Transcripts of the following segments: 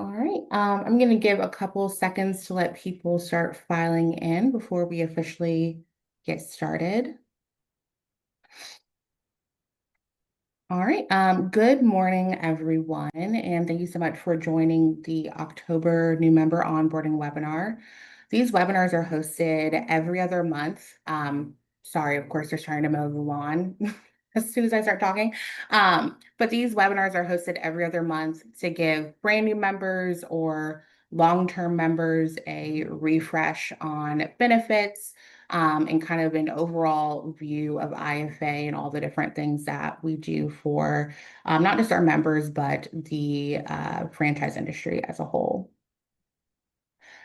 All right, I'm going to give a couple seconds to let people start filing in before we officially get started. All right, good morning, everyone, and thank you so much for joining the October new member onboarding webinar. These webinars are hosted every other month. Sorry, of course, they're trying to mow the lawn as soon as I start talking. But these webinars are hosted every other month to give brand new members or long-term members a refresh on benefits, and kind of an overall view of IFA and all the different things that we do for not just our members, but the franchise industry as a whole.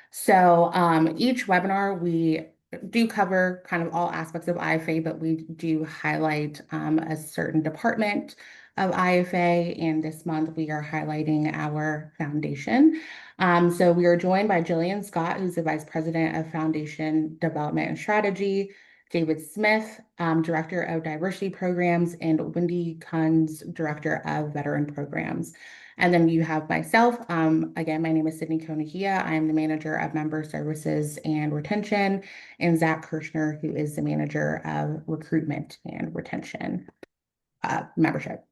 So each webinar, we do cover kind of all aspects of IFA, but we do highlight a certain department of IFA. And this month we are highlighting our foundation. So we are joined by Jillian Scott, who's the Vice President of Foundation Development and Strategy, David Smith, Director of Diversity Programs, and Wendy Kunz, Director of Veteran Programs. And then you have myself. Again, my name is Sydni Konohia. I am the Manager of Member Services and Retention, and Zack Kirshner, who is the Manager of Recruitment and Retention Membership.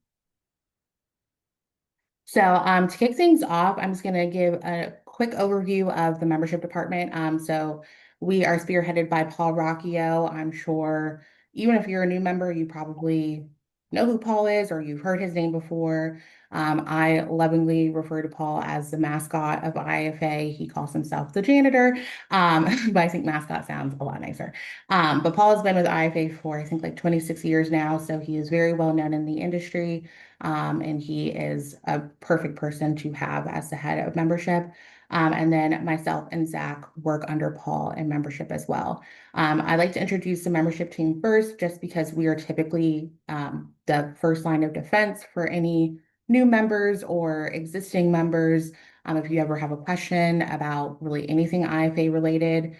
So to kick things off, I'm just going to give a quick overview of the membership department. So we are spearheaded by Paul Rocchio. I'm sure even if you're a new member, you probably know who Paul is or you've heard his name before. I lovingly refer to Paul as the mascot of IFA. He calls himself the janitor, but I think mascot sounds a lot nicer. But Paul has been with IFA for, I think, like 26 years now, so he is very well known in the industry. And he is a perfect person to have as the head of membership. And then myself and Zack work under Paul in membership as well. I'd like to introduce the membership team first, just because we are typically the first line of defense for any new members or existing members. If you ever have a question about really anything IFA related,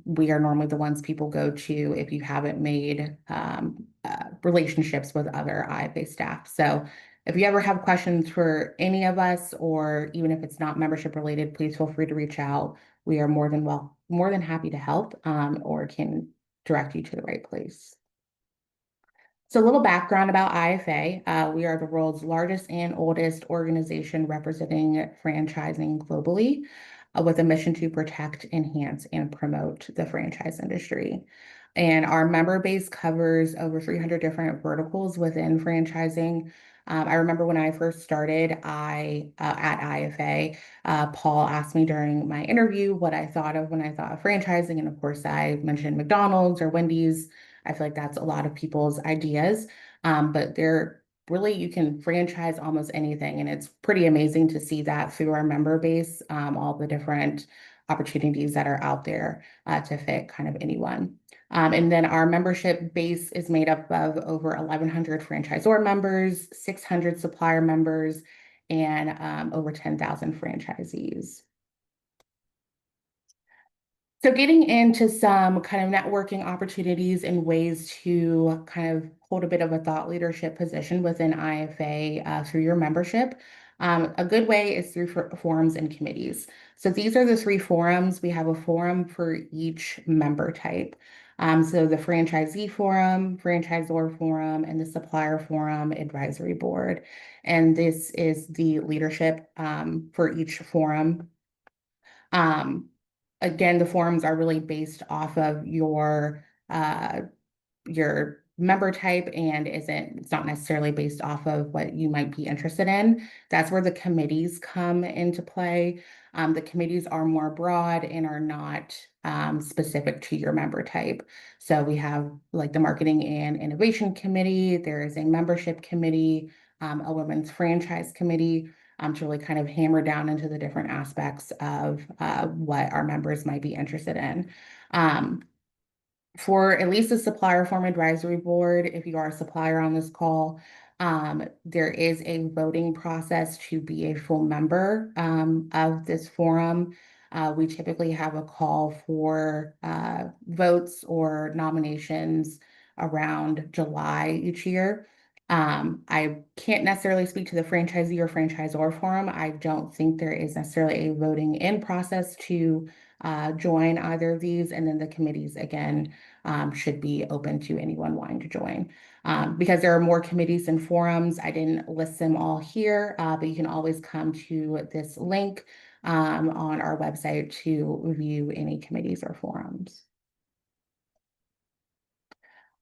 we are normally the ones people go to if you haven't made relationships with other IFA staff. So if you ever have questions for any of us, or even if it's not membership related, please feel free to reach out. We are more than happy to help, or can direct you to the right place. So a little background about IFA. We are the world's largest and oldest organization representing franchising globally, with a mission to protect, enhance, and promote the franchise industry. And our member base covers over 300 different verticals within franchising. I remember when I first started at IFA, Paul asked me during my interview what I thought of when I thought of franchising. And of course, I mentioned McDonald's or Wendy's. I feel like that's a lot of people's ideas, but they're really, you can franchise almost anything. And it's pretty amazing to see that through our member base, all the different opportunities that are out there to fit kind of anyone. And then our membership base is made up of over 1,100 franchisor members, 600 supplier members, and over 10,000 franchisees. So getting into some kind of networking opportunities and ways to kind of hold a bit of a thought leadership position within IFA through your membership. A good way is through forums and committees. So these are the three forums. We have a forum for each member type. So the franchisee forum, franchisor forum, and the supplier forum advisory board. And this is the leadership for each forum. Again, the forums are really based off of your member type, and it's not necessarily based off of what you might be interested in. That's where the committees come into play. The committees are more broad and are not specific to your member type. So we have like the marketing and innovation committee. There is a membership committee, a women's franchise committee, to really kind of hammer down into the different aspects of what our members might be interested in. For at least the supplier form advisory board, if you are a supplier on this call, there is a voting process to be a full member of this forum. We typically have a call for votes or nominations around July each year. I can't necessarily speak to the franchisee or franchisor forum. I don't think there is necessarily a voting in process to join either of these. And then the committees, again, should be open to anyone wanting to join. Because there are more committees and forums, I didn't list them all here, but you can always come to this link on our website to review any committees or forums.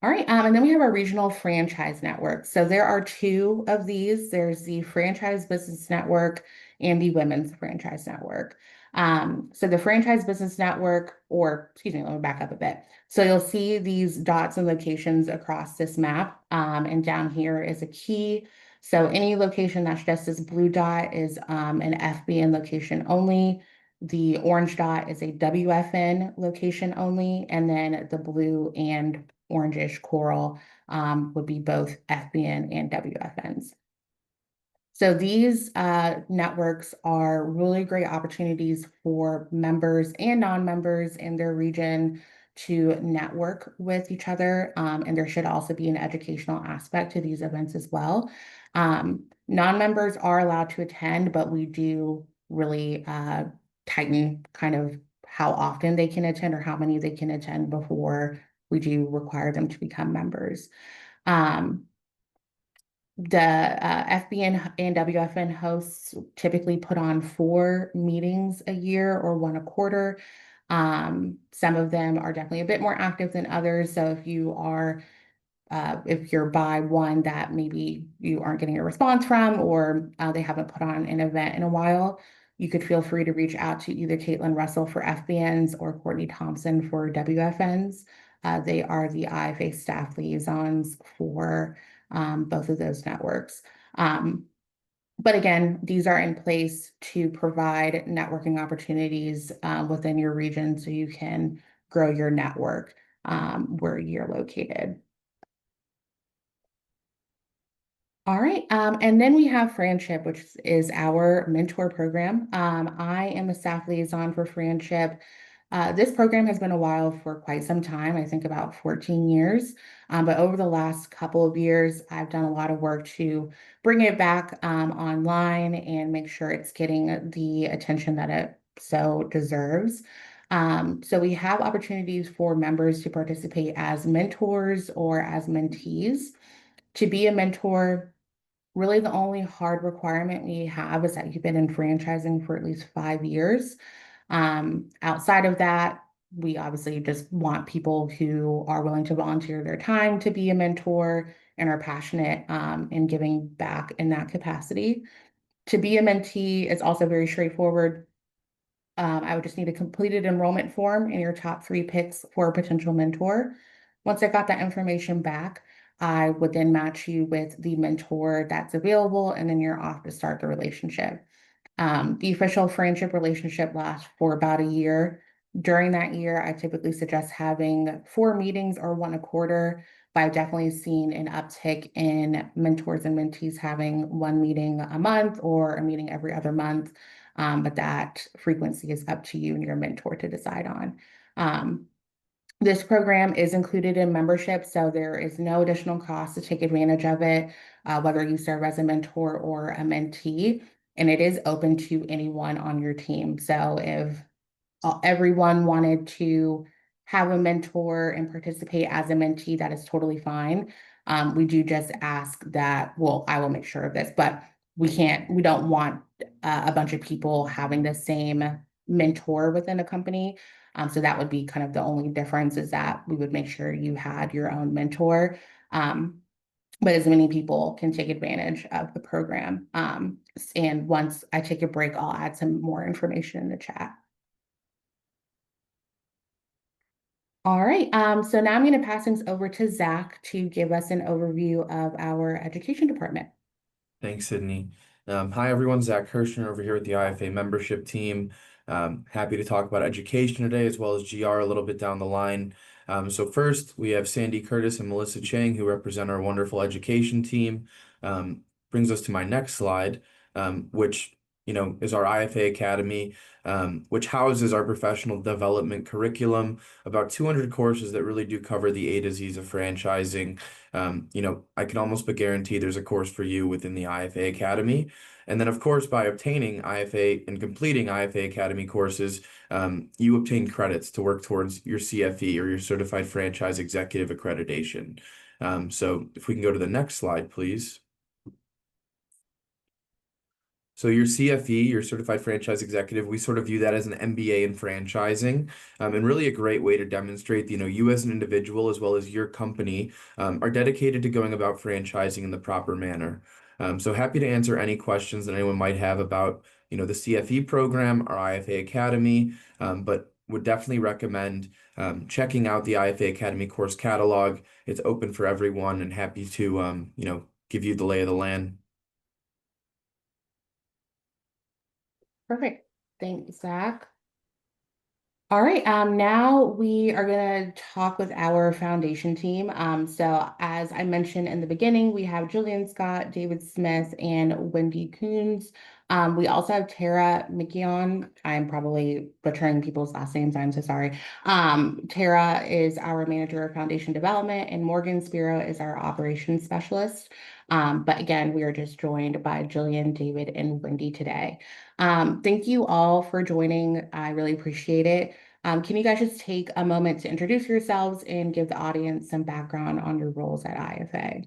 All right, and then we have our regional franchise network. So there are two of these. There's the Franchise Business Network and the Women's Franchise Network. So the Franchise Business Network, or excuse me, let me back up a bit. So you'll see these dots and locations across this map, and down here is a key. So any location that's just this blue dot is an FBN location only. The orange dot is a WFN location only, and then the blue and orangish coral would be both FBN and WFNs. So these networks are really great opportunities for members and non-members in their region to network with each other. And there should also be an educational aspect to these events as well. Non-members are allowed to attend, but we do really tighten kind of how often they can attend or how many they can attend before we do require them to become members. The FBN and WFN hosts typically put on 4 meetings a year or 1 a quarter. Some of them are definitely a bit more active than others. So if you're by one that maybe you aren't getting a response from, or they haven't put on an event in a while, you could feel free to reach out to either Caitlin Russell for FBNs or Courtney Thompson for WFNs. They are the IFA staff liaisons for both of those networks. But again, these are in place to provide networking opportunities within your region so you can grow your network where you're located. All right, and then we have Franship, which is our mentor program. I am a staff liaison for Franship. This program has been a while for quite some time, I think about 14 years. But over the last couple of years, I've done a lot of work to bring it back online and make sure it's getting the attention that it so deserves. So we have opportunities for members to participate as mentors or as mentees. To be a mentor, really the only hard requirement we have is that you've been in franchising for at least 5 years. Outside of that, we obviously just want people who are willing to volunteer their time to be a mentor and are passionate in giving back in that capacity. To be a mentee is also very straightforward. I would just need a completed enrollment form and your top 3 picks for a potential mentor. Once I got that information back, I would then match you with the mentor that's available, and then you're off to start the relationship. The official friendship relationship lasts for about a year. During that year, I typically suggest having 4 meetings or 1 a quarter, but I've definitely seen an uptick in mentors and mentees having 1 meeting a month or a meeting every other month. But that frequency is up to you and your mentor to decide on. This program is included in membership, so there is no additional cost to take advantage of it, whether you serve as a mentor or a mentee, and it is open to anyone on your team. So if everyone wanted to have a mentor and participate as a mentee, that is totally fine. We do just ask that, well, I will make sure of this, but we don't want a bunch of people having the same mentor within a company. So that would be kind of the only difference, is that we would make sure you had your own mentor. But as many people can take advantage of the program. And once I take a break, I'll add some more information in the chat. All right, so now I'm going to pass things over to Zach to give us an overview of our education department. Thanks, Sydney. Hi, everyone. Zack Kirshner over here with the IFA membership team. Happy to talk about education today, as well as GR a little bit down the line. So first, we have Sandy Curtis and Melissa Chang, who represent our wonderful education team. Brings us to my next slide, which is our IFA Academy, which houses our professional development curriculum, about 200 courses that really do cover the A to Z's of franchising. I can almost but guarantee there's a course for you within the IFA Academy. And then, of course, by obtaining IFA and completing IFA Academy courses, you obtain credits to work towards your CFE, or your Certified Franchise Executive accreditation. So if we can go to the next slide, please. So your CFE, your Certified Franchise Executive, we sort of view that as an MBA in franchising, and really a great way to demonstrate, you as an individual as well as your company are dedicated to going about franchising in the proper manner. So happy to answer any questions that anyone might have about, the CFE program or IFA Academy, but would definitely recommend checking out the IFA Academy course catalog. It's open for everyone, and happy to, give you the lay of the land. Perfect. Thanks, Zach. All right, now we are going to talk with our foundation team. So as I mentioned in the beginning, we have Jillian Scott, David Smith, and Wendy Kunz. We also have Tara McKeon. I'm probably butchering people's last names. I'm so sorry. Tara is our manager of foundation development, and Morgan Spiro is our operations specialist. But again, we are just joined by Jillian, David, and Wendy today. Thank you all for joining. I really appreciate it. Can you guys just take a moment to introduce yourselves and give the audience some background on your roles at IFA?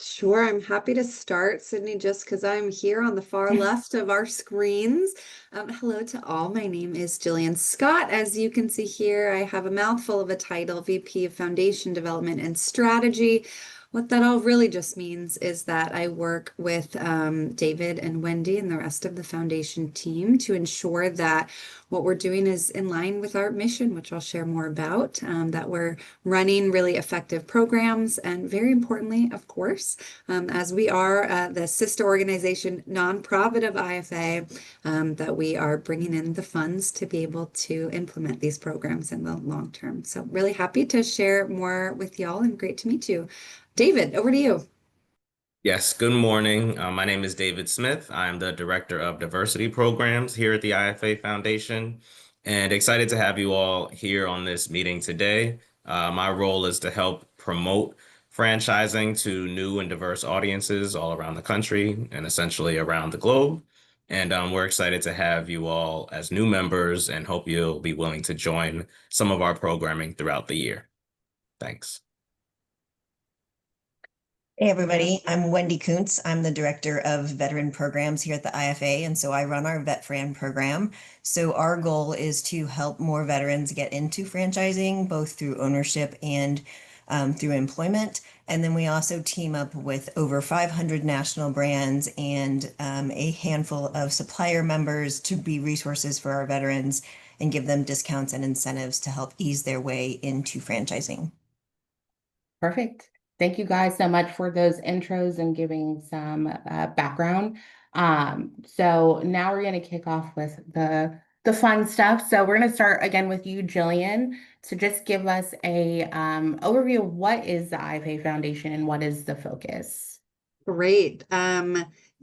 Sure, I'm happy to start, Sydney, just because I'm here on the far left of our screens. Hello to all. My name is Jillian Scott. As you can see here, I have a mouthful of a title, VP of Foundation Development and Strategy. What that all really just means is that I work with David and Wendy and the rest of the foundation team to ensure that what we're doing is in line with our mission, which I'll share more about, that we're running really effective programs, and very importantly, of course, as we are the sister organization nonprofit of IFA, that we are bringing in the funds to be able to implement these programs in the long term. So really happy to share more with y'all, and great to meet you. David, over to you. Yes, good morning. My name is David Smith. I'm the Director of Diversity Programs here at the IFA Foundation, and excited to have you all here on this meeting today. My role is to help promote franchising to new and diverse audiences all around the country and essentially around the globe. And we're excited to have you all as new members, and hope you'll be willing to join some of our programming throughout the year. Thanks. Hey everybody, I'm Wendy Kunz. I'm the Director of Veteran Programs here at the IFA, and so I run our VetFran program. So our goal is to help more veterans get into franchising, both through ownership and through employment. And then we also team up with over 500 national brands and a handful of supplier members to be resources for our veterans and give them discounts and incentives to help ease their way into franchising. Perfect. Thank you guys so much for those intros and giving some background. So now we're going to kick off with the fun stuff. So we're going to start again with you, Jillian, to just give us a overview of what is the IFA Foundation and what is the focus. Great.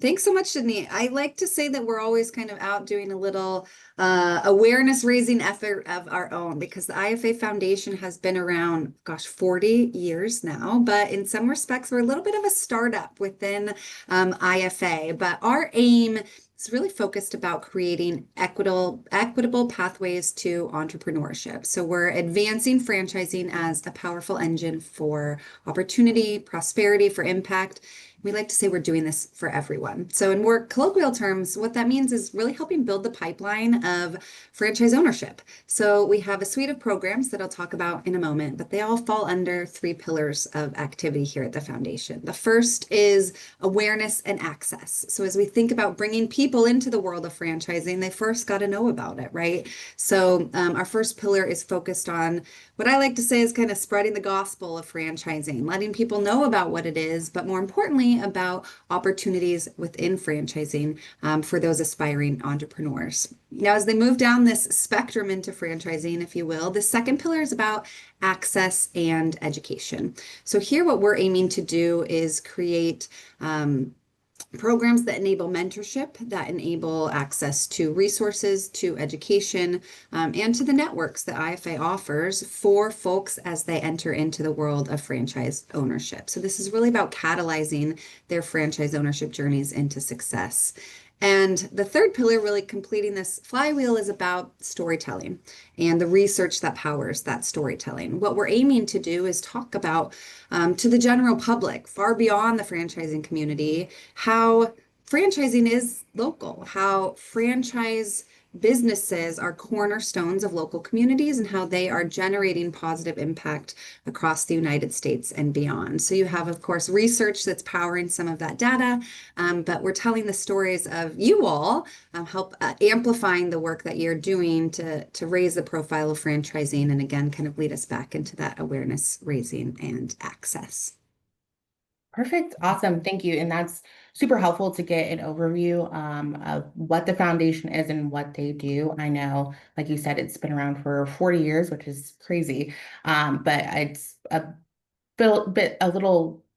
Thanks so much, Sydney. I like to say that we're always kind of out doing a little awareness raising effort of our own, because the IFA Foundation has been around, gosh, 40 years now, but in some respects, we're a little bit of a startup within IFA. But our aim is really focused about creating equitable pathways to entrepreneurship. So we're advancing franchising as a powerful engine for opportunity, prosperity, for impact. We like to say we're doing this for everyone. So in more colloquial terms, what that means is really helping build the pipeline of franchise ownership. So we have a suite of programs that I'll talk about in a moment, but they all fall under 3 pillars of activity here at the foundation. The first is awareness and access. So as we think about bringing people into the world of franchising, they first got to know about it, right? So our first pillar is focused on what I like to say is kind of spreading the gospel of franchising, letting people know about what it is, but more importantly, about opportunities within franchising for those aspiring entrepreneurs. Now, as they move down this spectrum into franchising, if you will, the second pillar is about access and education. So here, what we're aiming to do is create programs that enable mentorship, that enable access to resources, to education, and to the networks that IFA offers for folks as they enter into the world of franchise ownership. So this is really about catalyzing their franchise ownership journeys into success. And the third pillar, really completing this flywheel, is about storytelling and the research that powers that storytelling. What we're aiming to do is talk about to the general public, far beyond the franchising community, how franchising is local, how franchise businesses are cornerstones of local communities, and how they are generating positive impact across the United States and beyond. So you have, of course, research that's powering some of that data, but we're telling the stories of you all, help amplifying the work that you're doing to raise the profile of franchising, and again, kind of lead us back into that awareness raising and access. Perfect. Awesome. Thank you. And that's super helpful to get an overview of what the foundation is and what they do. I know, like you said, it's been around for 40 years, which is crazy. But it's a little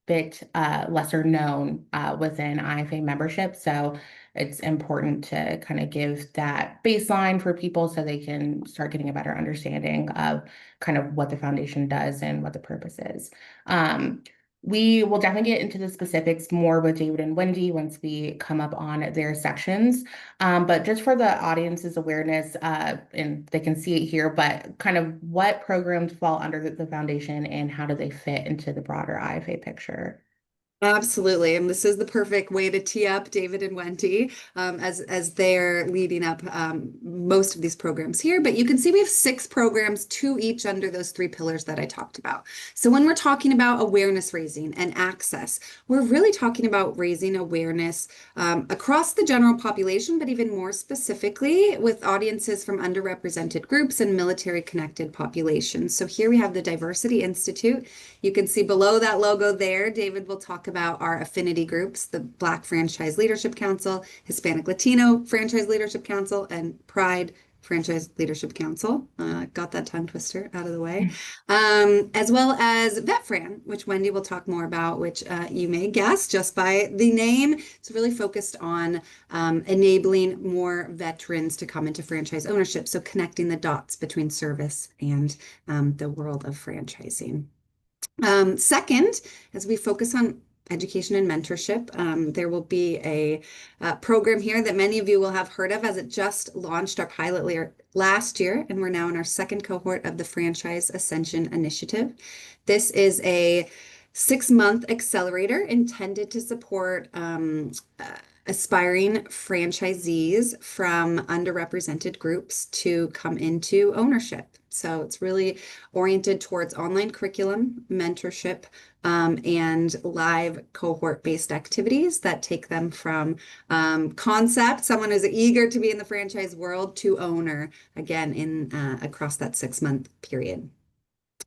bit lesser known within IFA membership. So it's important to kind of give that baseline for people so they can start getting a better understanding of kind of what the foundation does and what the purpose is. We will definitely get into the specifics more with David and Wendy once we come up on their sections. But just for the audience's awareness, and they can see it here, but kind of what programs fall under the foundation and how do they fit into the broader IFA picture? Absolutely. And this is the perfect way to tee up David and Wendy as they're leading up most of these programs here. But you can see we have 6 programs, 2 each under those 3 pillars that I talked about. So when we're talking about awareness raising and access, we're really talking about raising awareness across the general population, but even more specifically with audiences from underrepresented groups and military connected populations. So here we have the Diversity Institute. You can see below that logo there, David will talk about our affinity groups, the Black Franchise Leadership Council, Hispanic Latino Franchise Leadership Council, and Pride Franchise Leadership Council. Got that tongue twister out of the way. As well as VetFran, which Wendy will talk more about, which you may guess just by the name. It's really focused on enabling more veterans to come into franchise ownership. So connecting the dots between service and the world of franchising. Second, as we focus on education and mentorship, there will be a program here that many of you will have heard of, as it just launched our pilot last year, and we're now in our 2nd cohort of the Franchise Ascension Initiative. This is a 6-month accelerator intended to support aspiring franchisees from underrepresented groups to come into ownership. So it's really oriented towards online curriculum, mentorship, and live cohort-based activities that take them from concept, someone who's eager to be in the franchise world, to owner, again, in across that 6-month period.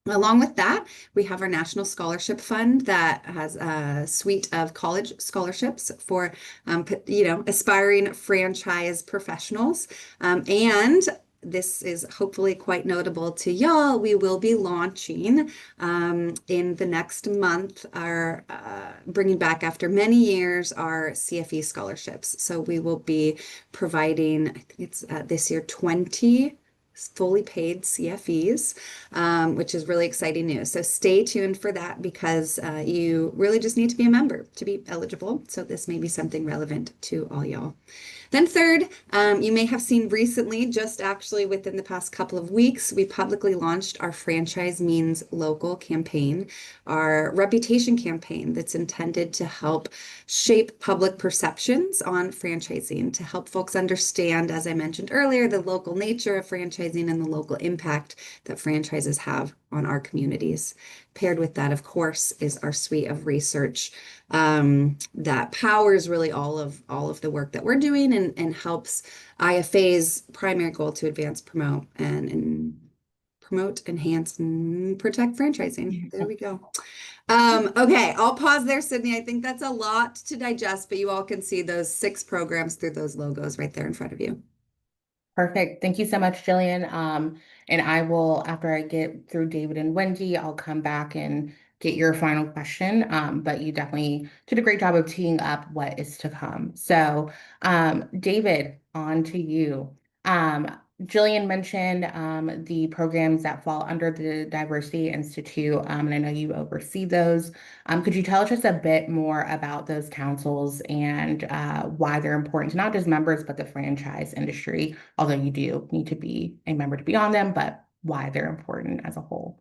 Along with that, we have our National Scholarship Fund that has a suite of college scholarships for, aspiring franchise professionals. And this is hopefully quite notable to y'all. We will be launching in the next month, our bringing back after many years our CFE scholarships. So we will be providing, I think it's this year, 20 fully paid CFEs, which is really exciting news. So stay tuned for that, because you really just need to be a member to be eligible. So this may be something relevant to all y'all. Then third, you may have seen recently, just actually within the past couple of weeks, we publicly launched our Franchise Means Local campaign, our reputation campaign that's intended to help shape public perceptions on franchising, to help folks understand, as I mentioned earlier, the local nature of franchising and the local impact that franchises have on our communities. Paired with that, of course, is our suite of research that powers really all of the work that we're doing, and helps IFA's primary goal to advance, promote, enhance, and protect franchising. There we go. Okay, I'll pause there, Sydney. I think that's a lot to digest, but you all can see those 6 programs through those logos right there in front of you. Perfect. Thank you so much, Jillian. And I will, after I get through David and Wendy, I'll come back and get your final question, but you definitely did a great job of teeing up what is to come. So, David, on to you. Jillian mentioned the programs that fall under the Diversity Institute, and I know you oversee those. Could you tell us just a bit more about those councils and why they're important to not just members, but the franchise industry, although you do need to be a member to be on them, but why they're important as a whole?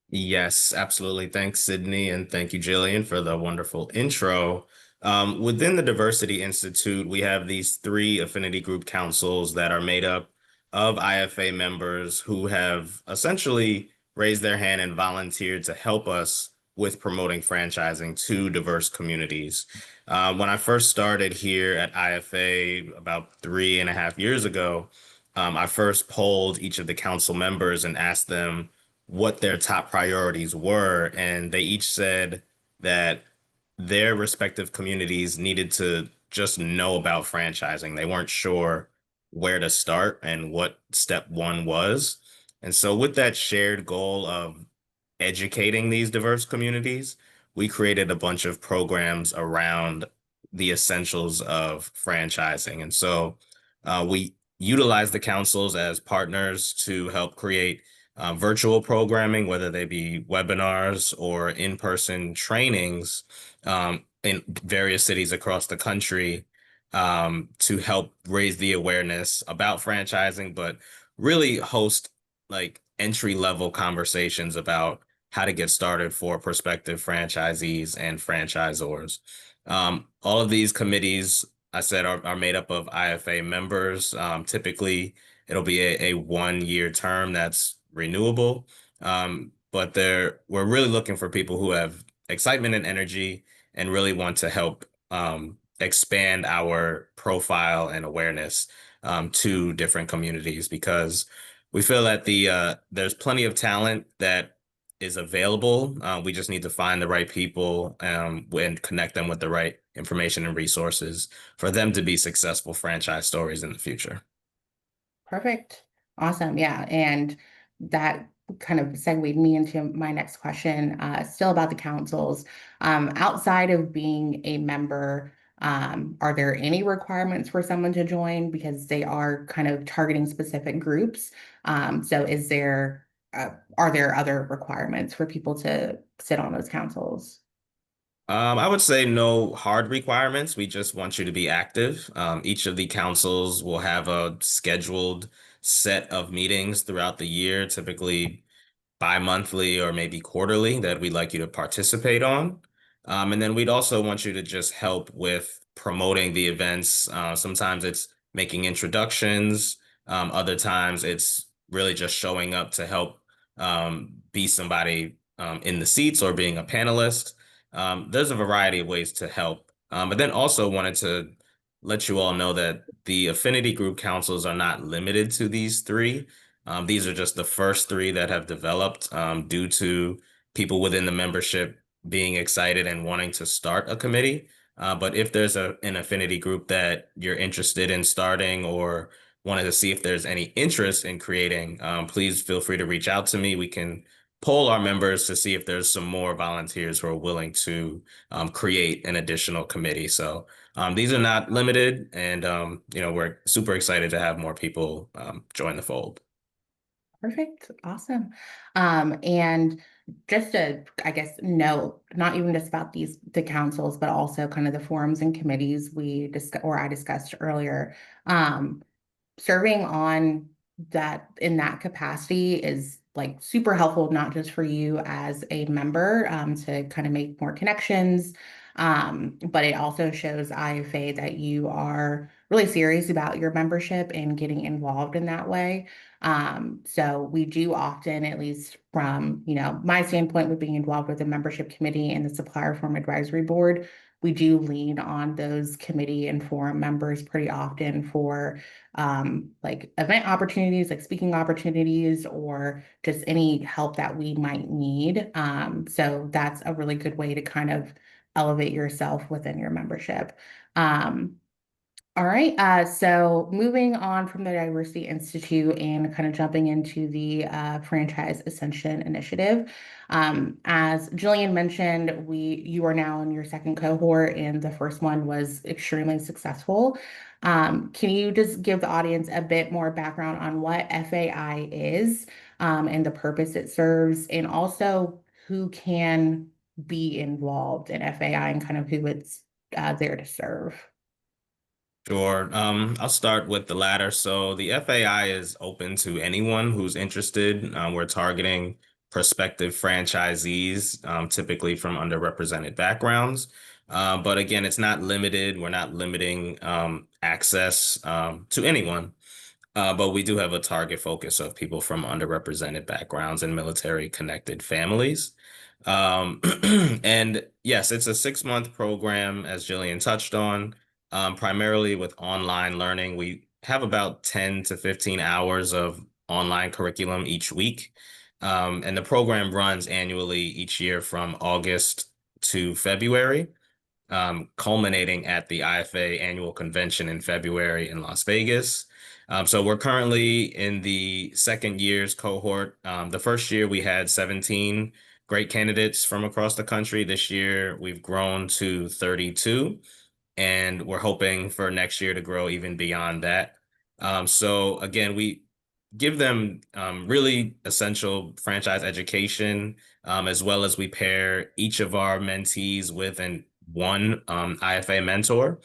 Yes, absolutely. Thanks, Sydney, and thank you, Jillian, for the wonderful intro. Within the Diversity Institute, we have these three affinity group councils that are made up of IFA members who have essentially raised their hand and volunteered to help us with promoting franchising to diverse communities. When I first started here at IFA about 3.5 years ago, I first polled each of the council members and asked them what their top priorities were, and they each said that their respective communities needed to just know about franchising. They weren't sure where to start and what step one was. And so, with that shared goal of educating these diverse communities, we created a bunch of programs around the essentials of franchising. And so, we utilize the councils as partners to help create virtual programming, whether they be webinars or in-person trainings in various cities across the country to help raise the awareness about franchising, but really host like entry-level conversations about how to get started for prospective franchisees and franchisors. All of these committees, I said, are made up of IFA members. Typically, it'll be a 1-year term that's renewable. But we're really looking for people who have excitement and energy and really want to help expand our profile and awareness to different communities, because we feel that there's plenty of talent that is available. We just need to find the right people and connect them with the right information and resources for them to be successful franchise stories in the future. Perfect. Awesome. Yeah. And that kind of segued me into my next question, still about the councils. Outside of being a member, are there any requirements for someone to join because they are kind of targeting specific groups? So are there other requirements for people to sit on those councils? I would say no hard requirements. We just want you to be active. Each of the councils will have a scheduled set of meetings throughout the year, typically bi-monthly or maybe quarterly, that we'd like you to participate on. And then we'd also want you to just help with promoting the events. Sometimes it's making introductions. Other times it's really just showing up to help be somebody in the seats or being a panelist. There's a variety of ways to help. But then also wanted to let you all know that the affinity group councils are not limited to these three. These are just the first three that have developed due to people within the membership being excited and wanting to start a committee. But if there's an affinity group that you're interested in starting or wanted to see if there's any interest in creating, please feel free to reach out to me. We can poll our members to see if there's some more volunteers who are willing to create an additional committee. So these are not limited, and we're super excited to have more people join the fold. Perfect. Awesome. And just to, I guess, note, not even just about the councils, but also kind of the forums and committees I discussed earlier. Serving on in that capacity is like super helpful, not just for you as a member, to kind of make more connections, but it also shows IFA that you are really serious about your membership and getting involved in that way. So we do often, at least from, my standpoint with being involved with the membership committee and the supplier forum advisory board, we do lean on those committee and forum members pretty often for like event opportunities, like speaking opportunities, or just any help that we might need. So that's a really good way to kind of elevate yourself within your membership. All right, so moving on from the Diversity Institute and kind of jumping into the Franchise Ascension Initiative. As Jillian mentioned, you are now in your second cohort, and the first one was extremely successful. Can you just give the audience a bit more background on what FAI is, and the purpose it serves, and also who can be involved in FAI and kind of who it's there to serve? Sure. I'll start with the latter. So the FAI is open to anyone who's interested. We're targeting prospective franchisees, typically from underrepresented backgrounds. But again, it's not limited. We're not limiting access to anyone. But we do have a target focus of people from underrepresented backgrounds and military connected families. Um, and yes, it's a 6-month program, as Jillian touched on, primarily with online learning. We have about 10 to 15 hours of online curriculum each week. And the program runs annually each year from August to February, culminating at the IFA annual convention in February in Las Vegas. So we're currently in the second year's cohort. The first year we had 17 great candidates from across the country. This year we've grown to 32, and we're hoping for next year to grow even beyond that. So again, we give them really essential franchise education, as well as we pair each of our mentees with one IFA mentor,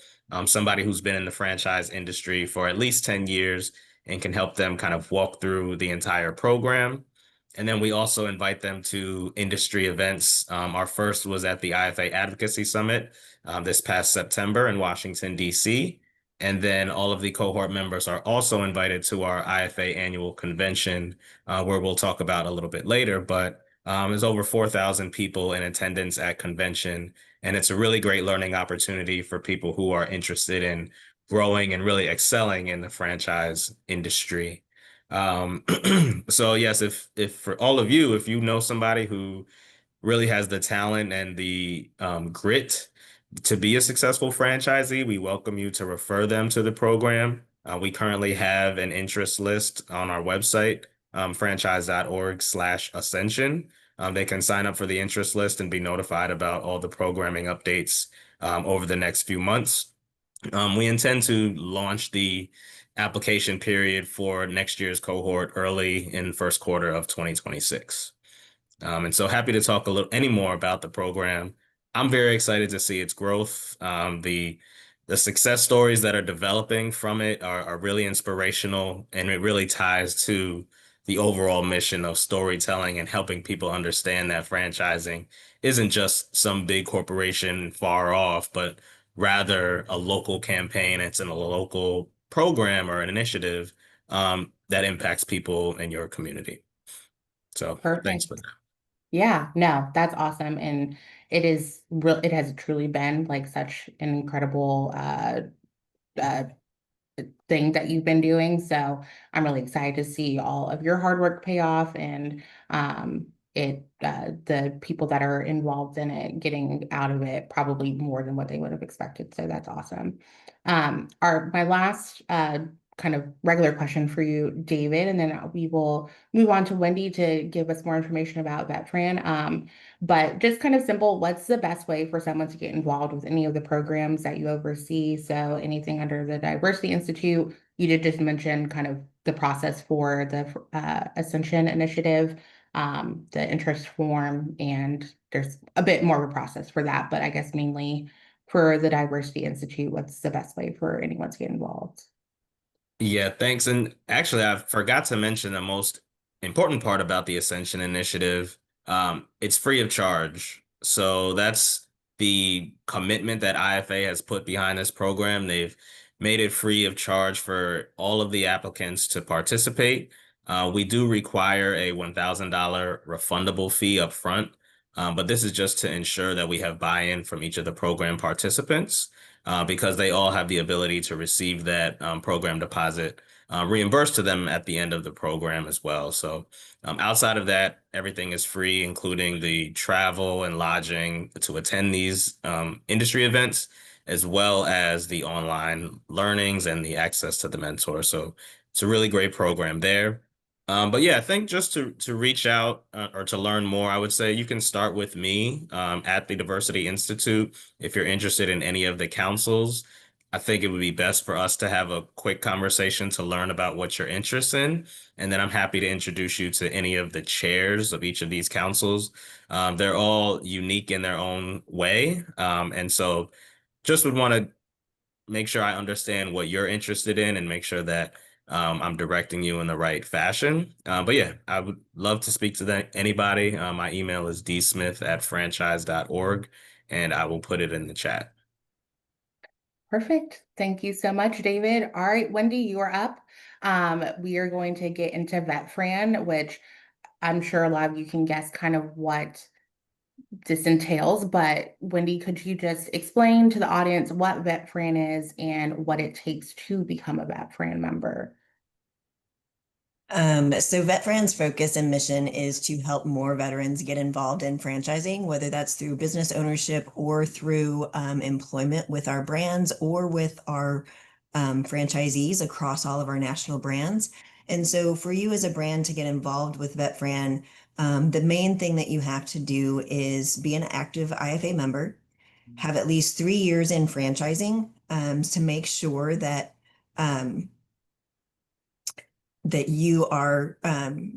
somebody who's been in the franchise industry for at least 10 years and can help them kind of walk through the entire program. And then we also invite them to industry events. Our first was at the IFA Advocacy Summit this past September in Washington, D.C. And then all of the cohort members are also invited to our IFA annual convention, where we'll talk about a little bit later. But there's over 4,000 people in attendance at convention. And it's a really great learning opportunity for people who are interested in growing and really excelling in the franchise industry. So yes, if for all of you, if you know somebody who really has the talent and the grit to be a successful franchisee, we welcome you to refer them to the program. We currently have an interest list on our website, franchise.org/ascension. They can sign up for the interest list and be notified about all the programming updates over the next few months. We intend to launch the application period for next year's cohort early in first quarter of 2026. And so happy to talk any more about the program. I'm very excited to see its growth. The success stories that are developing from it are really inspirational, and it really ties to the overall mission of storytelling and helping people understand that franchising isn't just some big corporation far off, but rather a local campaign. It's in a local program or an initiative that impacts people in your community. So thanks Perfect. for that. Yeah, no, that's awesome. And it has truly been like such an incredible uh thing that you've been doing. So I'm really excited to see all of your hard work pay off, and the people that are involved in it getting out of it probably more than what they would have expected. So that's awesome. My last kind of regular question for you, David, and then we will move on to Wendy to give us more information about VetFran. But just kind of simple, what's the best way for someone to get involved with any of the programs that you oversee? So anything under the Diversity Institute, you did just mention kind of the process for the Ascension Initiative, the interest form, and there's a bit more of a process for that. But I guess mainly for the Diversity Institute, what's the best way for anyone to get involved? Yeah, thanks. And actually, I forgot to mention the most important part about the Ascension Initiative. It's free of charge. So that's the commitment that IFA has put behind this program. They've made it free of charge for all of the applicants to participate. We do require a $1,000 refundable fee up front, but this is just to ensure that we have buy-in from each of the program participants, because they all have the ability to receive that program deposit reimbursed to them at the end of the program as well. So outside of that, everything is free, including the travel and lodging to attend these industry events. as well as the online learnings and the access to the mentor. So it's a really great program there. But yeah, I think just to reach out or to learn more, I would say you can start with me at the Diversity Institute if you're interested in any of the councils. I think it would be best for us to have a quick conversation to learn about what you're interested in. And then I'm happy to introduce you to any of the chairs of each of these councils. They're all unique in their own way. And so just would want to make sure I understand what you're interested in and make sure that I'm directing you in the right fashion. But yeah, I would love to speak to anybody. My email is dsmith@franchise.org, and I will put it in the chat. Perfect. Thank you so much, David. All right, Wendy, you are up. We are going to get into VetFran, which I'm sure a lot of you can guess kind of what this entails, but Wendy, could you just explain to the audience what VetFran is and what it takes to become a VetFran member? So VetFran's focus and mission is to help more veterans get involved in franchising, whether that's through business ownership or through employment with our brands or with our franchisees across all of our national brands. And so for you as a brand to get involved with VetFran, the main thing that you have to do is be an active IFA member, have at least 3 years in franchising to make sure that that you are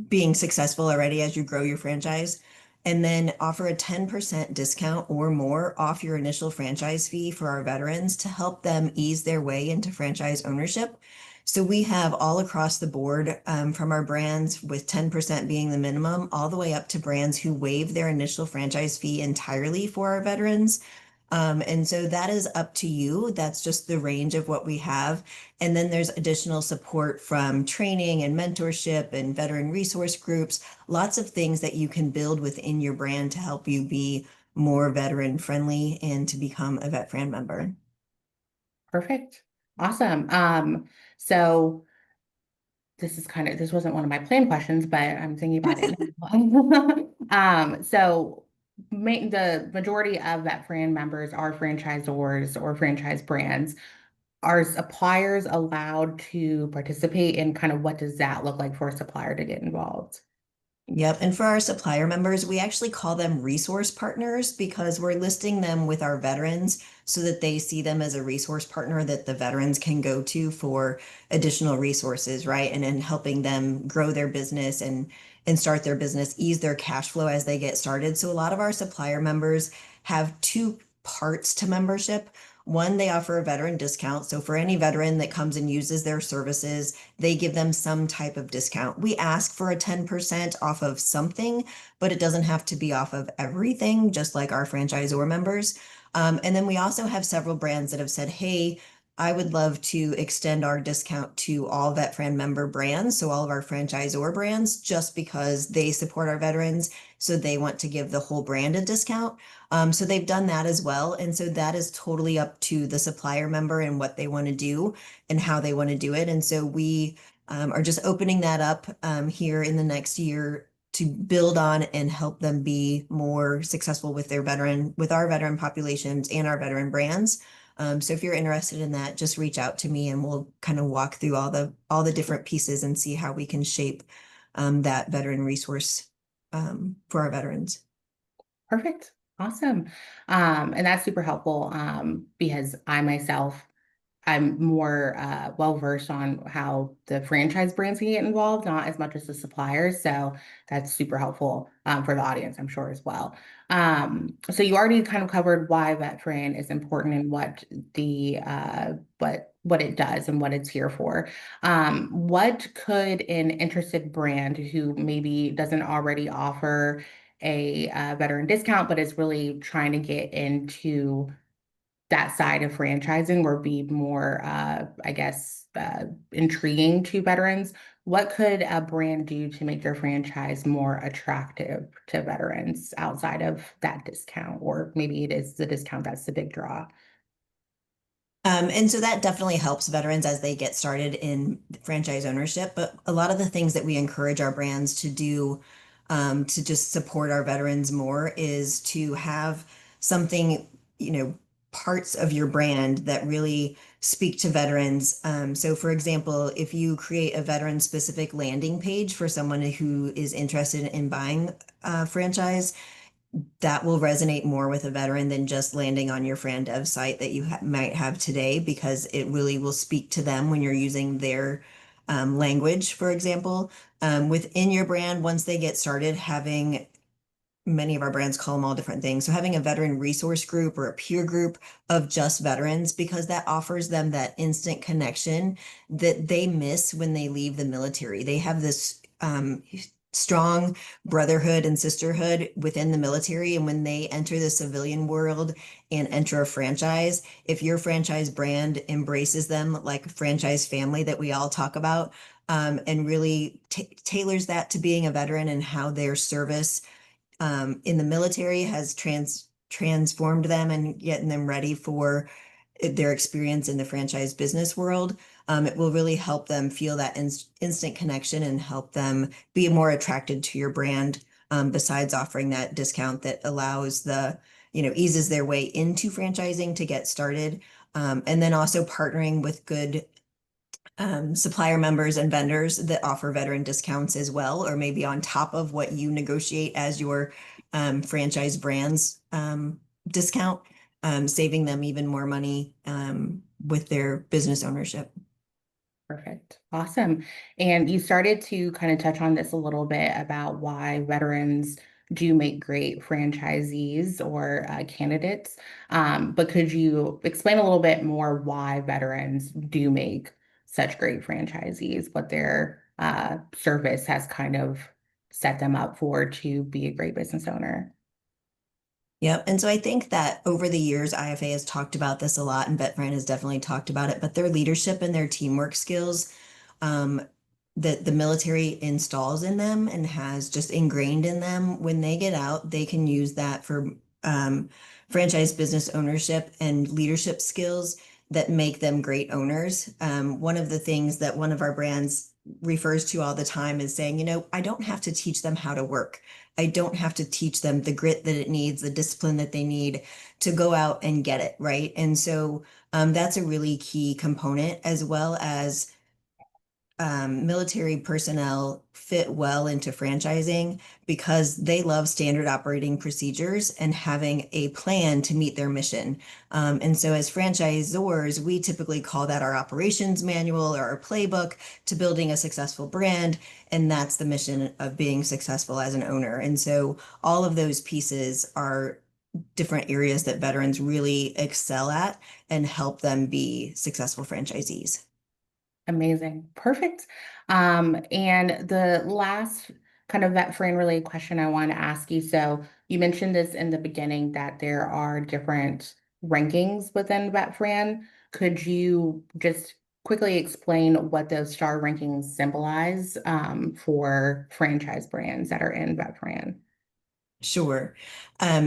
being successful already as you grow your franchise, and then offer a 10% discount or more off your initial franchise fee for our veterans to help them ease their way into franchise ownership. So we have all across the board from our brands with 10% being the minimum, all the way up to brands who waive their initial franchise fee entirely for our veterans. And so that is up to you. That's just the range of what we have. And then there's additional support from training and mentorship and veteran resource groups, lots of things that you can build within your brand to help you be more veteran friendly and to become a VetFran member. Perfect. Awesome. So this wasn't one of my planned questions, but I'm thinking about it now. So the majority of VetFran members are franchisors or franchise brands. Are suppliers allowed to participate, and kind of what does that look like for a supplier to get involved? Yep. And for our supplier members, we actually call them resource partners because we're listing them with our veterans so that they see them as a resource partner that the veterans can go to for additional resources, right? And in helping them grow their business and start their business, ease their cash flow as they get started. So a lot of our supplier members have two parts to membership. One, they offer a veteran discount. So for any veteran that comes and uses their services, they give them some type of discount. We ask for a 10% off of something, but it doesn't have to be off of everything, just like our franchisor members. And then we also have several brands that have said, hey, I would love to extend our discount to all VetFran member brands, so all of our franchisor brands, just because they support our veterans. So they want to give the whole brand a discount. So they've done that as well. And so that is totally up to the supplier member and what they want to do and how they want to do it. And so we are just opening that up here in the next year to build on and help them be more successful with our veteran populations and our veteran brands. So if you're interested in that, just reach out to me and we'll kind of walk through all the different pieces and see how we can shape that veteran resource for our veterans. Perfect. Awesome. And that's super helpful because I myself, I'm more well-versed on how the franchise brands can get involved, not as much as the suppliers. So that's super helpful for the audience, I'm sure, as well. So you already kind of covered why VetFran is important and what what it does and what it's here for. What could an interested brand who maybe doesn't already offer a veteran discount, but is really trying to get into that side of franchising or be more, I guess, intriguing to veterans, what could a brand do to make their franchise more attractive to veterans outside of that discount? Or maybe it is the discount that's the big draw. And so that definitely helps veterans as they get started in franchise ownership. But a lot of the things that we encourage our brands to do to just support our veterans more is to have something, parts of your brand that really speak to veterans. So for example, if you create a veteran specific landing page for someone who is interested in buying a franchise, that will resonate more with a veteran than just landing on your FranDev site that you might have today, because it really will speak to them when you're using their language, for example. Within your brand, once they get started, having many of our brands call them all different things. So having a veteran resource group or a peer group of just veterans, because that offers them that instant connection that they miss when they leave the military. They have this strong brotherhood and sisterhood within the military. And when they enter the civilian world and enter a franchise, if your franchise brand embraces them like a franchise family that we all talk about, and really tailors that to being a veteran and how their service in the military has transformed them and getting them ready for their experience in the franchise business world. It will really help them feel that instant connection and help them be more attracted to your brand. Besides offering that discount that allows eases their way into franchising to get started. And then also partnering with good supplier members and vendors that offer veteran discounts as well, or maybe on top of what you negotiate as your franchise brands discount, saving them even more money with their business ownership. Perfect. Awesome. And you started to kind of touch on this a little bit about why veterans do make great franchisees or candidates. But could you explain a little bit more why veterans do make such great franchisees, what their service has kind of set them up for to be a great business owner? Yep. And so I think that over the years, IFA has talked about this a lot, and VetFran has definitely talked about it, but their leadership and their teamwork skills that the military installs in them and has just ingrained in them, when they get out, they can use that for franchise business ownership and leadership skills that make them great owners. One of the things that one of our brands refers to all the time is saying, I don't have to teach them how to work. I don't have to teach them the grit that it needs, the discipline that they need to go out and get it, right? And so that's a really key component, as well as military personnel fit well into franchising because they love standard operating procedures and having a plan to meet their mission. And so as franchisors, we typically call that our operations manual or our playbook to building a successful brand. And that's the mission of being successful as an owner. And so all of those pieces are different areas that veterans really excel at and help them be successful franchisees. Amazing. Perfect. And the last kind of vet friend related question I want to ask you. So you mentioned this in the beginning that there are different rankings within VetFran. Could you just quickly explain what those star rankings symbolize for franchise brands that are in VetFran? Sure.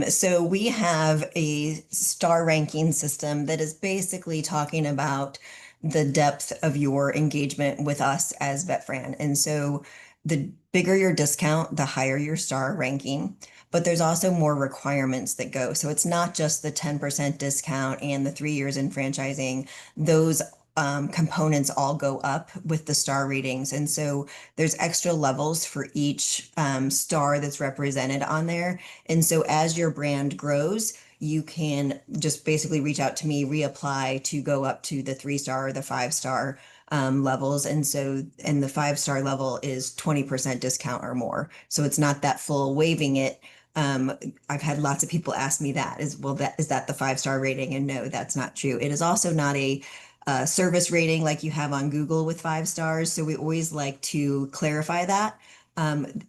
So we have a star ranking system that is basically talking about the depth of your engagement with us as VetFran. And so the bigger your discount, the higher your star ranking. But there's also more requirements that go. So it's not just the 10% discount and the 3 years in franchising. Those components all go up with the star ratings. And so there's extra levels for each star that's represented on there. And so as your brand grows, you can just basically reach out to me, reapply to go up to the 3-star or the 5-star levels. And so, and the 5-star level is 20% discount or more. So it's not that full waiving it. I've had lots of people ask me that is that the 5-star rating? And no, that's not true. It is also not a service rating like you have on Google with 5 stars. So we always like to clarify that.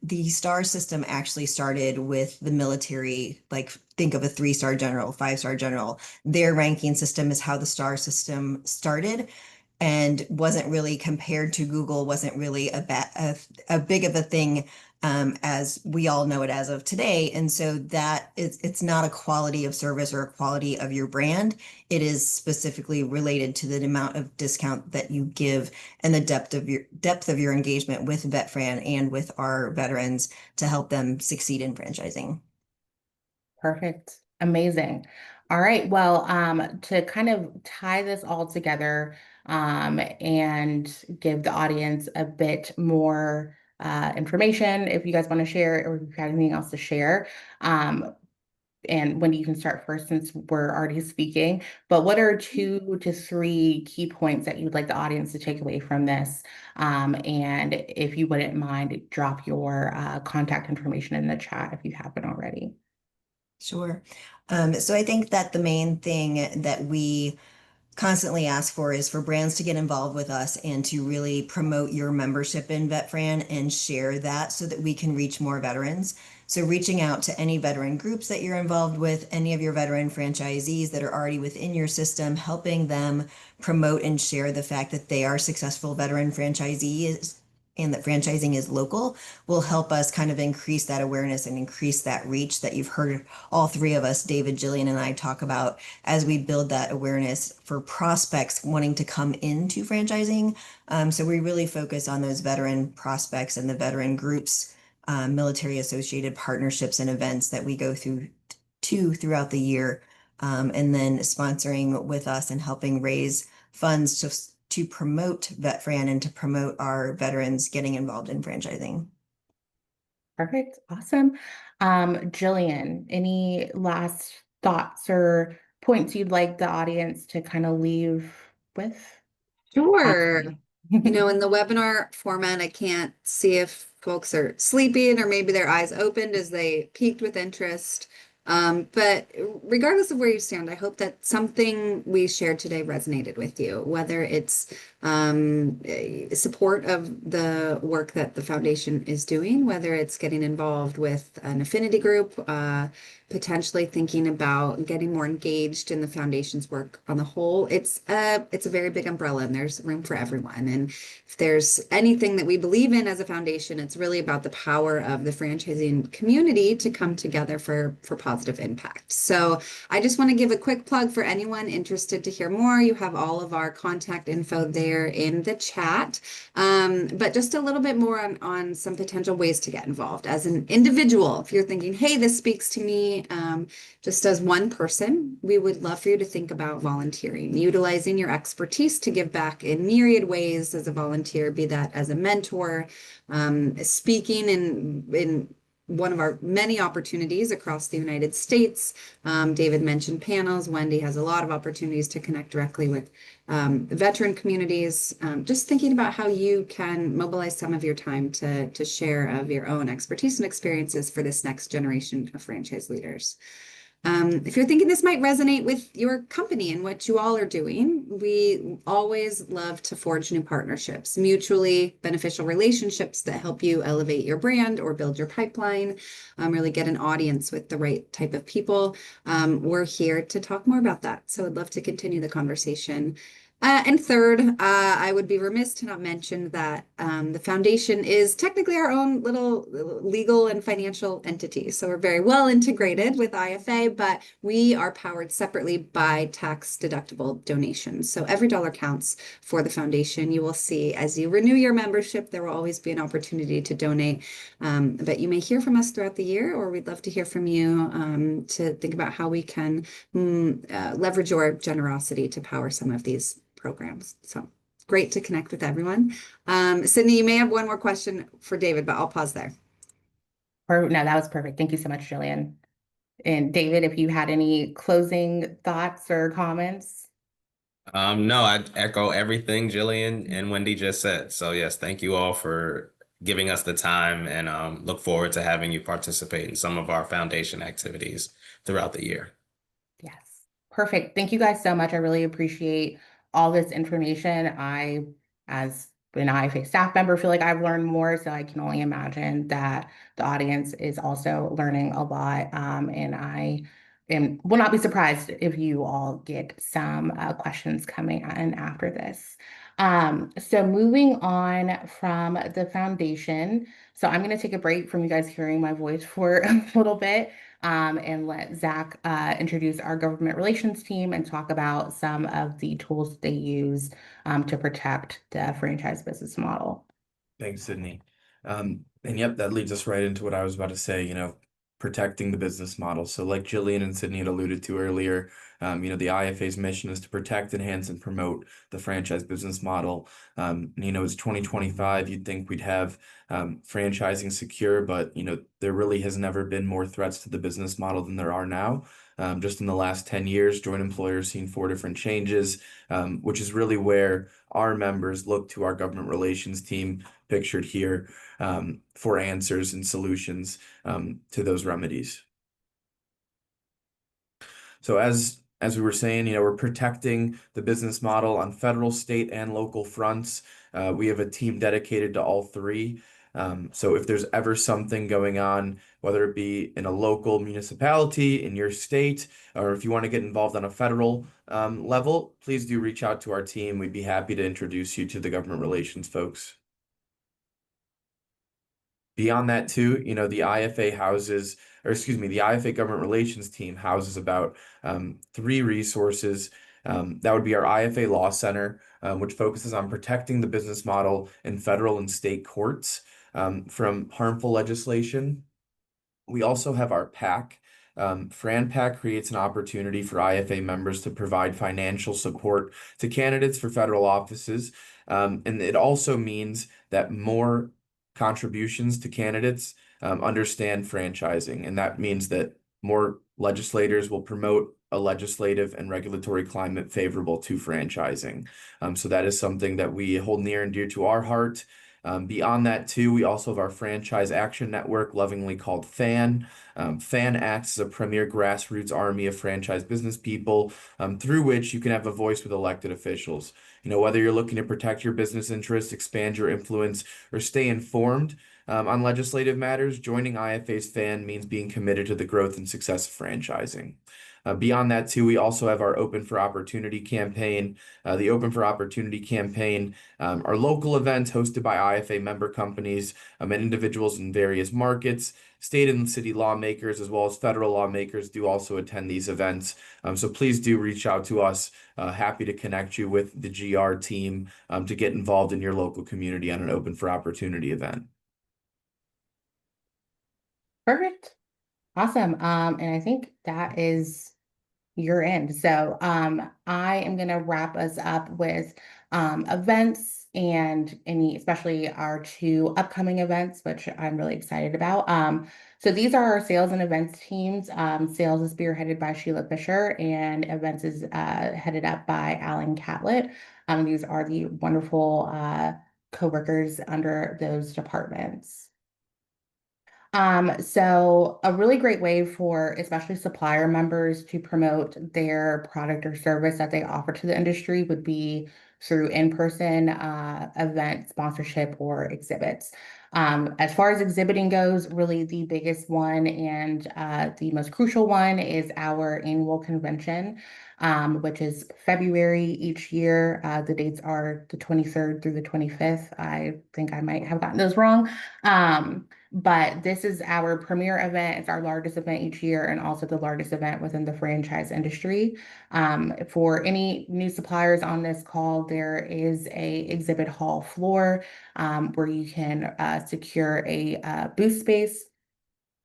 The star system actually started with the military, like think of a 3-star general, 5-star general. Their ranking system is how the star system started, and wasn't really compared to Google, wasn't really a big of a thing as we all know it as of today. And so that it's not a quality of service or a quality of your brand. It is specifically related to the amount of discount that you give and the depth of your engagement with VetFran and with our veterans to help them succeed in franchising. Perfect. Amazing. All right. Well, to kind of tie this all together, and give the audience a bit more information, if you guys want to share or if you've got anything else to share, and Wendy, you can start first since we're already speaking. But what are 2 to 3 key points that you'd like the audience to take away from this? And if you wouldn't mind, drop your contact information in the chat if you haven't already. Sure. So I think that the main thing that we constantly ask for is for brands to get involved with us and to really promote your membership in VetFran and share that so that we can reach more veterans. So reaching out to any veteran groups that you're involved with, any of your veteran franchisees that are already within your system, helping them promote and share the fact that they are successful veteran franchisees and that franchising is local will help us kind of increase that awareness and increase that reach that you've heard all three of us, David, Jillian, and I, talk about as we build that awareness for prospects wanting to come into franchising. So we really focus on those veteran prospects and the veteran groups, military associated partnerships and events that we go throughout the year, and then sponsoring with us and helping raise funds to promote VetFran and to promote our veterans getting involved in franchising. Perfect. Awesome. Jillian, any last thoughts or points you'd like the audience to kind of leave with? Sure. You know, in the webinar format, I can't see if folks are sleeping or maybe their eyes opened as they peeked with interest. But regardless of where you stand, I hope that something we shared today resonated with you, whether it's support of the work that the foundation is doing, whether it's getting involved with an affinity group, potentially thinking about getting more engaged in the foundation's work on the whole. It's a very big umbrella and there's room for everyone. And if there's anything that we believe in as a foundation, it's really about the power of the franchising community to come together for positive impact. So I just want to give a quick plug for anyone interested to hear more. You have all of our contact info there in the chat. But just a little bit more on some potential ways to get involved as an individual. If you're thinking, hey, this speaks to me, just as one person, we would love for you to think about volunteering, utilizing your expertise to give back in myriad ways as a volunteer, be that as a mentor, speaking in one of our many opportunities across the United States. David mentioned panels. Wendy has a lot of opportunities to connect directly with veteran communities. Just thinking about how you can mobilize some of your time to share of your own expertise and experiences for this next generation of franchise leaders. If you're thinking this might resonate with your company and what you all are doing, we always love to forge new partnerships, mutually beneficial relationships that help you elevate your brand or build your pipeline, really get an audience with the right type of people. We're here to talk more about that. So I'd love to continue the conversation. And third, I would be remiss to not mention that the foundation is technically our own little legal and financial entity. So we're very well integrated with IFA, but we are powered separately by tax deductible donations. So every dollar counts for the foundation. You will see as you renew your membership, there will always be an opportunity to donate. But you may hear from us throughout the year, or we'd love to hear from you to think about how we can leverage your generosity to power some of these programs. So great to connect with everyone. Sydney, you may have one more question for David, but I'll pause there. No, that was perfect. Thank you so much, Jillian. And David, if you had any closing thoughts or comments? No, I'd echo everything Jillian and Wendy just said. So yes, thank you all for giving us the time and look forward to having you participate in some of our foundation activities throughout the year. Yes, perfect. Thank you guys so much. I really appreciate all this information. I, as an IFA staff member, feel like I've learned more, so I can only imagine that the audience is also learning a lot. And I will not be surprised if you all get some questions coming in after this. So moving on from the foundation. So I'm going to take a break from you guys hearing my voice for a little bit. And let Zack introduce our government relations team and talk about some of the tools they use to protect the franchise business model. Thanks, Sydney. And yep, that leads us right into what I was about to say. You know, protecting the business model. So like Jillian and Sydney had alluded to earlier, the IFA's mission is to protect, enhance, and promote the franchise business model. It's 2025. You'd think we'd have franchising secure, but there really has never been more threats to the business model than there are now. Just in the last 10 years, joint employers seen 4 different changes, which is really where our members look to our government relations team, pictured here, for answers and solutions to those remedies. So as we were saying, we're protecting the business model on federal, state, and local fronts. We have a team dedicated to all three. So if there's ever something going on, whether it be in a local municipality, in your state, or if you want to get involved on a federal level, please do reach out to our team. We'd be happy to introduce you to the government relations folks. Beyond that too, the IFA the IFA government relations team houses about 3 resources. That would be our IFA Law Center, which focuses on protecting the business model in federal and state courts from harmful legislation. We also have our PAC. FranPAC creates an opportunity for IFA members to provide financial support to candidates for federal offices. And it also means that more contributions to candidates understand franchising. And that means that more legislators will promote a legislative and regulatory climate favorable to franchising. So that is something that we hold near and dear to our heart. Beyond that too, we also have our Franchise Action Network, lovingly called FAN. FAN acts as a premier grassroots army of franchise business people through which you can have a voice with elected officials. Whether you're looking to protect your business interests, expand your influence, or stay informed on legislative matters, joining IFA's FAN means being committed to the growth and success of franchising. Beyond that too, we also have our Open for Opportunity campaign. The Open for Opportunity campaign are local events hosted by IFA member companies and individuals in various markets. State and city lawmakers as well as federal lawmakers do also attend these events. So please do reach out to us. Happy to connect you with the GR team to get involved in your local community on an Open for Opportunity event. Perfect. Awesome. And I think that is your end. So I am going to wrap us up with events and especially our 2 upcoming events, which I'm really excited about. So these are our sales and events teams. Sales is spearheaded by Sheila Fisher and events is headed up by Alan Catlett. These are the wonderful coworkers under those departments. So a really great way for especially supplier members to promote their product or service that they offer to the industry would be through in-person event sponsorship or exhibits. As far as exhibiting goes, really the biggest one and the most crucial one is our annual convention, which is February each year. The dates are the 23rd through the 25th. I think I might have gotten those wrong. But this is our premier event. It's our largest event each year and also the largest event within the franchise industry. For any new suppliers on this call, there is a exhibit hall floor where you can secure a booth space.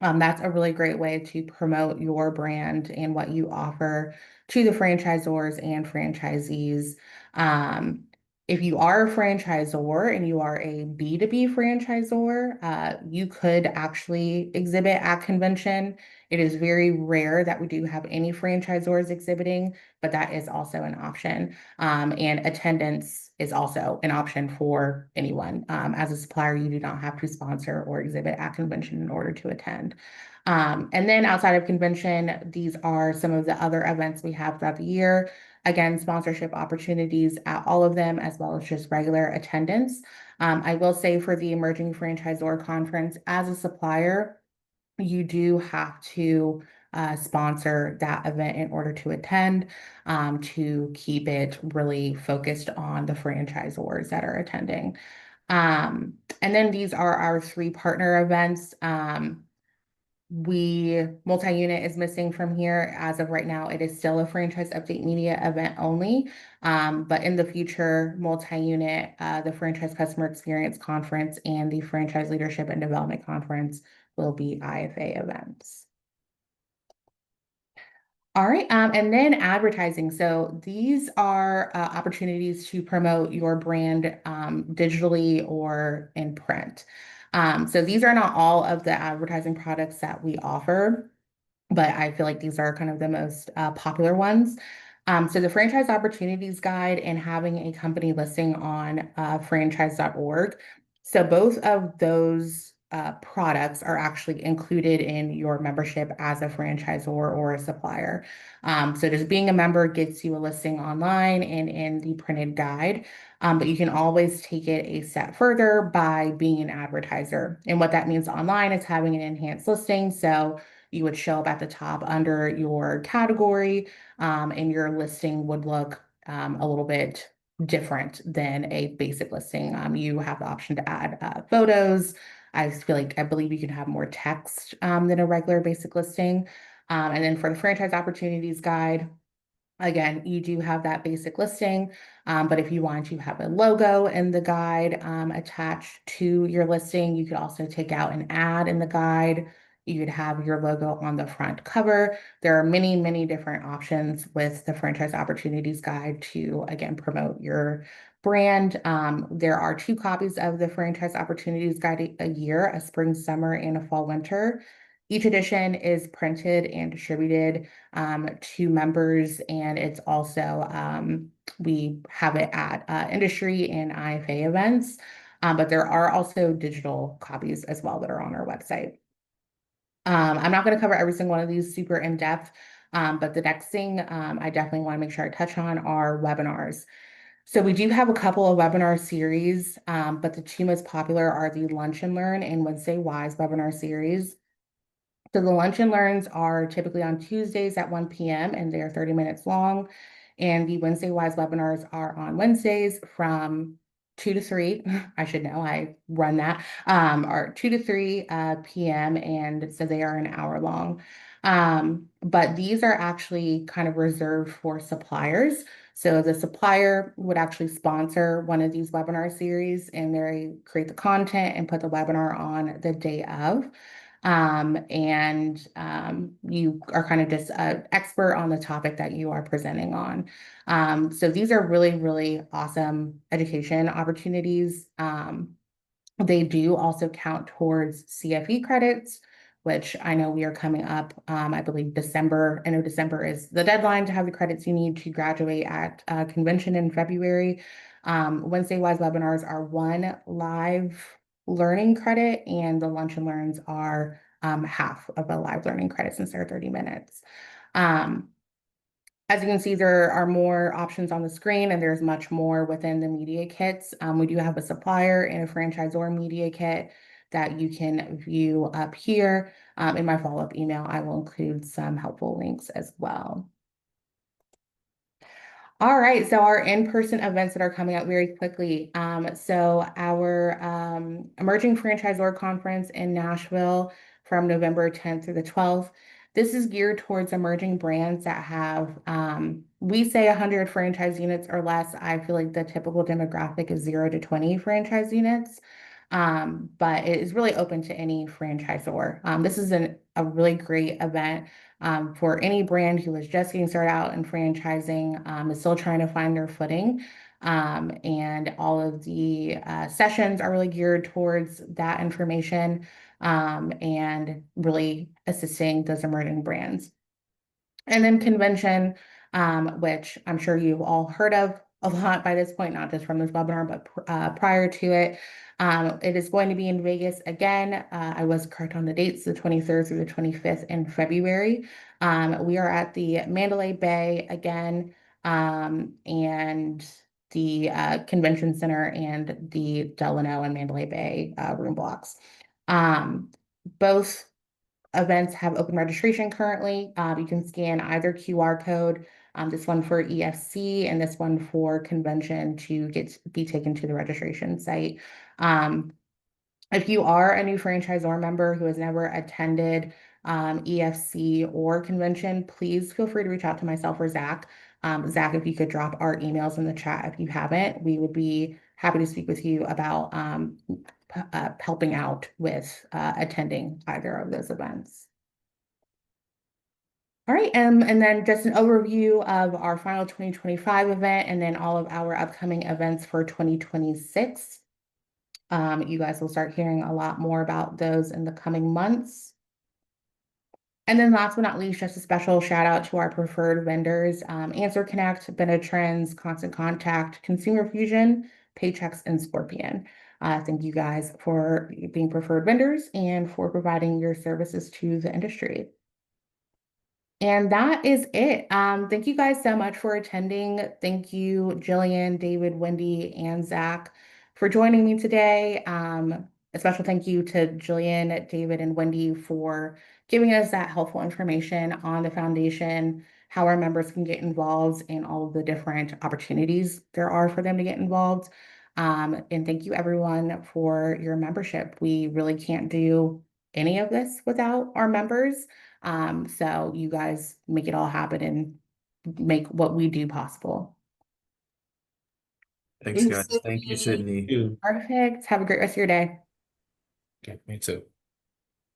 That's a really great way to promote your brand and what you offer to the franchisors and franchisees. If you are a franchisor and you are a B2B franchisor, you could actually exhibit at convention. It is very rare that we do have any franchisors exhibiting, but that is also an option. And attendance is also an option for anyone. As a supplier, you do not have to sponsor or exhibit at convention in order to attend. And then outside of convention, these are some of the other events we have throughout the year. Again, sponsorship opportunities at all of them, as well as just regular attendance. I will say for the Emerging Franchisor Conference, as a supplier, you do have to sponsor that event in order to attend, to keep it really focused on the franchisors that are attending. And then these are our 3 partner events. Multi-unit is missing from here. As of right now, it is still a Franchise Update Media event only. But in the future, multi-unit, the Franchise Customer Experience Conference and the Franchise Leadership and Development Conference will be IFA events. All right, and then advertising. So these are opportunities to promote your brand digitally or in print. So these are not all of the advertising products that we offer, but I feel like these are kind of the most popular ones. So the Franchise Opportunities Guide and having a company listing on franchise.org. So both of those products are actually included in your membership as a franchisor or a supplier. So just being a member gets you a listing online and in the printed guide. But you can always take it a step further by being an advertiser. And what that means online is having an enhanced listing. So you would show up at the top under your category, and your listing would look a little bit different than a basic listing. You have the option to add photos. I believe you can have more text than a regular basic listing. And then for the Franchise Opportunities Guide, again, you do have that basic listing, but if you want to have a logo in the guide attached to your listing, you could also take out an ad in the guide. You could have your logo on the front cover. There are many, many different options with the Franchise Opportunities Guide to, again, promote your brand. There are 2 copies of the Franchise Opportunities Guide a year, a spring, summer, and a fall, winter. Each edition is printed and distributed to members, and it's also we have it at industry and IFA events, but there are also digital copies as well that are on our website. I'm not going to cover every single one of these super in depth, but the next thing I definitely want to make sure I touch on are webinars. So we do have a couple of webinar series, but the 2 most popular are the Lunch and Learn and Wednesday Wise webinar series. So the lunch and learns are typically on Tuesdays at 1 p.m. and they're 30 minutes long. And the Wednesday Wise webinars are on Wednesdays from 2 to 3. I should know, I run that, are 2 to 3 p.m. And so they are an hour long. But these are actually kind of reserved for suppliers. So the supplier would actually sponsor one of these webinar series and they create the content and put the webinar on the day of. You are kind of just an expert on the topic that you are presenting on. So these are really, really awesome education opportunities. They do also count towards CFE credits, which I know we are coming up. I believe December. I know December is the deadline to have the credits you need to graduate at convention in February. Wednesday Wise webinars are 1 live learning credit, and the lunch and learns are half of a live learning credit since they're 30 minutes. As you can see, there are more options on the screen and there's much more within the media kits. We do have a supplier and a franchisor media kit that you can view up here. In my follow-up email, I will include some helpful links as well. All right, so our in-person events that are coming up very quickly. So our Emerging Franchisor Conference in Nashville from November 10th through the 12th. This is geared towards emerging brands that have, we say 100 franchise units or less. I feel like the typical demographic is 0 to 20 franchise units, but it is really open to any franchisor. This is a really great event for any brand who is just getting started out in franchising, is still trying to find their footing. And all of the sessions are really geared towards that information and really assisting those emerging brands. And then convention, which I'm sure you've all heard of a lot by this point, not just from this webinar, but prior to it. It is going to be in Vegas again. I was correct on the dates, the 23rd through the 25th in February. We are at the Mandalay Bay again, and the Convention Center and the Delano and Mandalay Bay room blocks. Both events have open registration currently. You can scan either QR code, this one for EFC and this one for convention to be taken to the registration site. If you are a new franchisor member who has never attended EFC or convention, please feel free to reach out to myself or Zach. Zach, if you could drop our emails in the chat if you haven't, we would be happy to speak with you about helping out with attending either of those events. All right, and then just an overview of our final 2025 event and then all of our upcoming events for 2026. You guys will start hearing a lot more about those in the coming months. And then last but not least, just a special shout out to our preferred vendors, Answer Connect, Benetrends, Constant Contact, Consumer Fusion, Paychex, and Scorpion. Thank you guys for being preferred vendors and for providing your services to the industry. And that is it. Thank you guys so much for attending. Thank you, Jillian, David, Wendy, and Zach for joining me today. A special thank you to Jillian, David, and Wendy for giving us that helpful information on the foundation, how our members can get involved, and all of the different opportunities there are for them to get involved. And thank you everyone for your membership. We really can't do any of this without our members. So you guys make it all happen and make what we do possible. Thanks, guys. Thank you, Sydney. Perfect. Have a great rest of your day. Okay, me too.